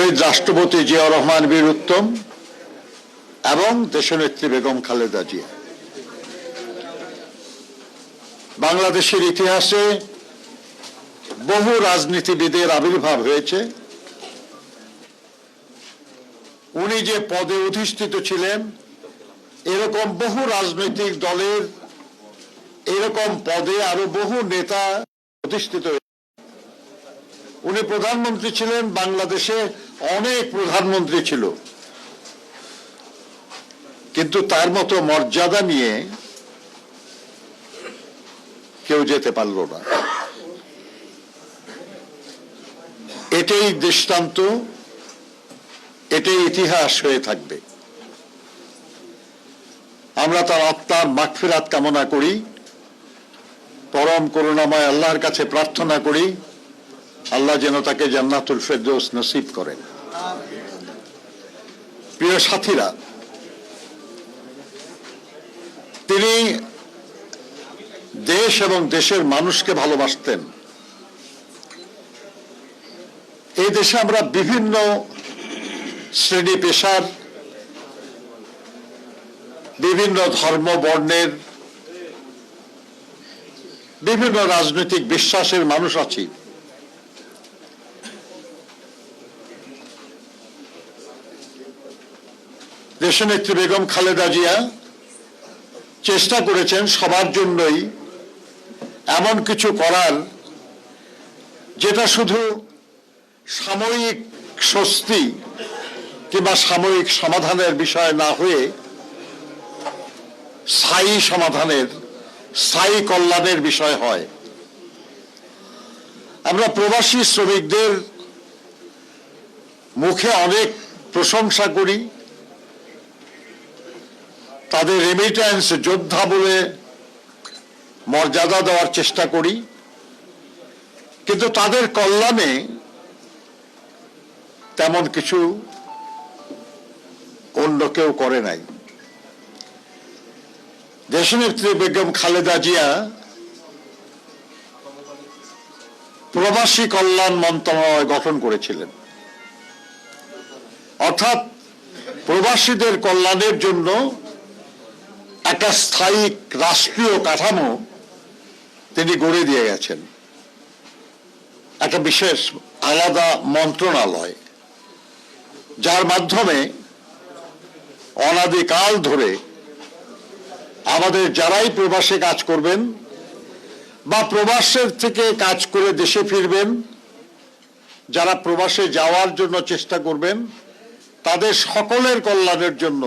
শহীদ রাষ্ট্রপতি জিয়াউর রহমান বীর উত্তম এবং দেশনেত্রী বেগম খালেদা জিয়া। বাংলাদেশের ইতিহাসে বহু রাজনীতিবিদের আবির্ভাব হয়েছে। উনি যে পদে অধিষ্ঠিত ছিলেন, এরকম বহু রাজনৈতিক দলের এরকম পদে আরো বহু নেতা অধিষ্ঠিত। উনি প্রধানমন্ত্রী ছিলেন, বাংলাদেশে অনেক প্রধানমন্ত্রী ছিল, কিন্তু তার মতো মর্যাদা নিয়ে কেউ যেতে পারল না। এটাই দৃষ্টান্ত, এটাই ইতিহাস হয়ে থাকবে। আমরা তার আত্মার মাগফিরাত কামনা করি, পরম করুণাময় আল্লাহর কাছে প্রার্থনা করি আল্লাহ যেন তাকে জান্নাতুল ফেরদৌস নসিব করেন। প্রিয় সাথীরা, তিনি দেশ এবং দেশের মানুষকে ভালোবাসতেন। এই দেশে আমরা বিভিন্ন শ্রেণী পেশার, বিভিন্ন ধর্ম বর্ণের, বিভিন্ন রাজনৈতিক বিশ্বাসের মানুষ আছি। দেশনেত্রী বেগম খালেদা জিয়া চেষ্টা করেছেন সবার জন্যই এমন কিছু করার যেটা শুধু সাময়িক স্বস্তি কিংবা সাময়িক সমাধানের বিষয় না হয়ে স্থায়ী সমাধানের, স্থায়ী কল্যাণের বিষয় হয়। আমরা প্রবাসী শ্রমিকদের মুখে অনেক প্রশংসা করি, তাদের রেমিট্যান্স যোদ্ধা বলে মর্যাদা দেওয়ার চেষ্টা করি, কিন্তু তাদের কল্যাণে তেমন কিছু অন্য কেউ করে নাই। দেশনেত্রী বেগম খালেদা জিয়া প্রবাসী কল্যাণ মন্ত্রণালয় গঠন করেছিলেন, অর্থাৎ প্রবাসীদের কল্যাণের জন্য একটা স্থায়ী রাষ্ট্রীয় কাঠামো তিনি গড়ে দিয়ে গেছেন, একটা বিশেষ আলাদা মন্ত্রণালয়, যার মাধ্যমে অনাদিকাল ধরে আমাদের যারাই প্রবাসে কাজ করবেন বা প্রবাসের থেকে কাজ করে দেশে ফিরবেন, যারা প্রবাসে যাওয়ার জন্য চেষ্টা করবেন, তাদের সকলের কল্যাণের জন্য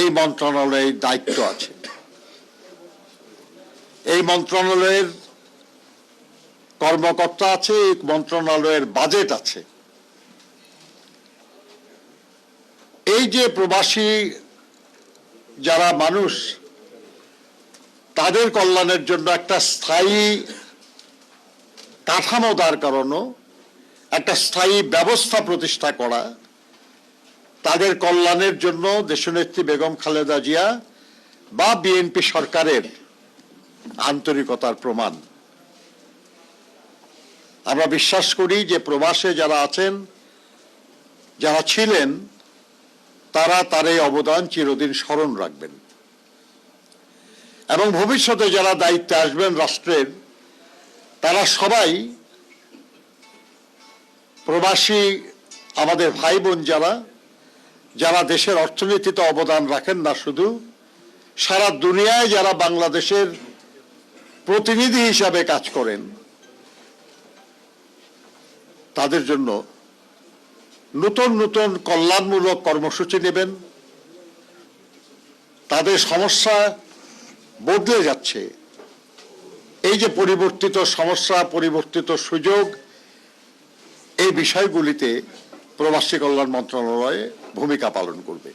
এই মন্ত্রণালয়ের দায়িত্ব আছে। এই মন্ত্রণালয়ের কর্মকর্তা আছে, এই মন্ত্রণালয়ের বাজেট আছে। এই যে প্রবাসী যারা মানুষ, তাদের কল্যাণের জন্য একটা স্থায়ী কাঠামো দাঁড় করানো, একটা স্থায়ী ব্যবস্থা প্রতিষ্ঠা করা, তাদের কল্যাণের জন্য দেশনেত্রী বেগম খালেদা জিয়া বা বিএনপি সরকারের আন্তরিকতার প্রমাণ। আমরা বিশ্বাস করি যে প্রবাসে যারা আছেন, যারা ছিলেন, তারা তার এই অবদান চিরদিন স্মরণ রাখবেন এবং ভবিষ্যতে যারা দায়িত্বে আসবেন রাষ্ট্রের, তারা সবাই প্রবাসী আমাদের ভাই বোন যারা দেশের অর্থনীতিতে অবদান রাখেন না, শুধু সারা দুনিয়ায় যারা বাংলাদেশের প্রতিনিধি হিসাবে কাজ করেন, তাদের জন্য নতুন নতুন কল্যাণমূলক কর্মসূচি নেবেন। তাদের সমস্যা বদলে যাচ্ছে, এই যে পরিবর্তিত সমস্যা, পরিবর্তিত সুযোগ, এই বিষয়গুলিতে প্রবাসী কল্যাণ মন্ত্রণালয় ভূমিকা পালন করবে।